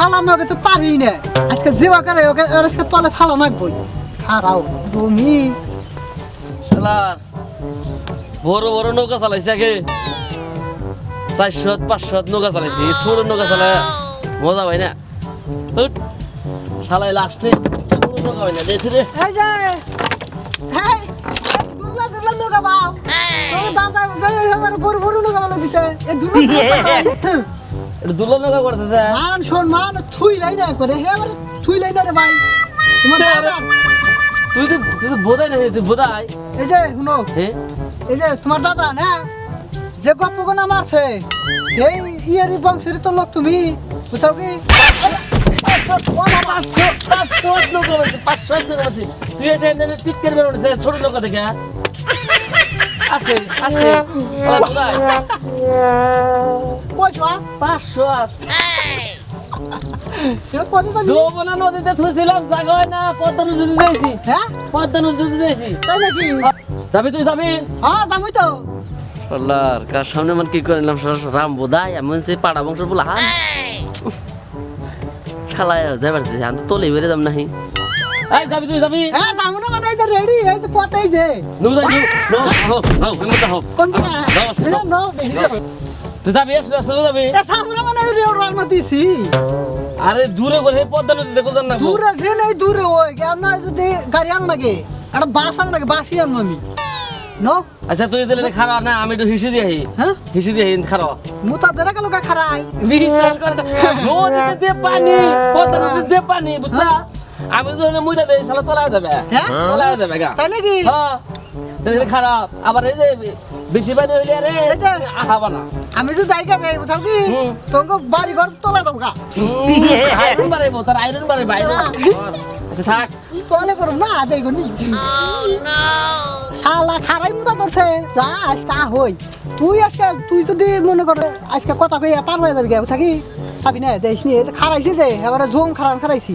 ফালানো ওকে তো পারি না আজকে যেবা করে ওকে আজকে তলে ফালা নাকবই খারাও তুমি শালার বড় বড় নৌকা চালাইছে আগে 400-500 নৌকা চালাইছি ছোট নৌকা চালায় মজা পাই না শালাই লাস্টে নৌকা পাই না দেখছি রে এই যে হেই দুলা দুলা নৌকা বাও তোর দাদা গলে আমার বড় বড় নৌকা বালা দিছে এই দুলা এটা দুলা নৌকা করতেছে মান সম্মান থুই লাই না করে হে আমার থুই লাই না রে ভাই তোমার দাদা তুই তো বোধাই না তুই বোধাই এই যে শুনো হ্যাঁ এই যে তোমার দাদা না যে গপ্প গোনা মারছে এই ইয়ারি বংশের তো লোক তুমি বুঝাও কি 500 নৌকা পাচ্ছি তুই এসে টিটকের বেরোচ্ছে ছোট নৌকা থেকে আসে আসে বোধাই কয়টা 500 এটা কত জানি যমুনা নদীতে থুইছিলাম জায়গায় না পদ্মা নদীতে দিয়েছি হ্যাঁ পদ্মা নদীতে দিয়েছি তাই নাকি যাবি তুই যাবি হ্যাঁ যাবই তো আল্লাহর কার সামনে মানে কি করে নিলাম রাম বোধাই এমন সে পাড়া বংশের বলা হ্যাঁ শালায় যাবার দিয়েছে আমি তো তলে বেড়ে যাম নাহি এই যাবি তুই যাবি হ্যাঁ যাবো না মানে এই যে রেডি এই তো পথেই যে নো যাই নো নো নো কেমন হো কোন দিকে নো তুই যাবি এসে যাবি এ সামনে মানে রেড রান্না দিছি আরে দূরে করে পদ্মা নদীতে কোথাও না দূরে যে নেই দূরে ওই আমরা যদি গাড়ি আন লাগে একটা বাস আন লাগে বাসই আনবো আমি নো আচ্ছা তুই দিলে খারাপ না আমি একটু হিসি দিয়ে হ্যাঁ হিসি দিয়ে খারাপ মুতা দেরা গেল গা খারাই বিশ্বাস করে নদীতে যে পানি পদ্মা নদীতে যে পানি বুঝছা আমি তো মুইটা দেই শালা তোলা যাবে হ্যাঁ তোলা যাবে গা তাই নাকি হ্যাঁ তাহলে খারাপ আবার এই যে বেশি পানি হইলে আরে এই যে আহাবা না আমি যে জায়গা দেই বুঝাও কি তোমাকে বাড়ি ঘর তোলা দাও গা আয়রন বাড়াইবো তার আয়রন বাড়াইবো আচ্ছা থাক তোলে করব না দেই গনি শালা খারাই মুতা ধরছে যা আজকে হই তুই যদি মনে কর আজকে কথা কইয়া পার হয়ে যাবি গে থাকি খাবি না দেখিস নি খারাইছি যে এবারে জোম খারাইছি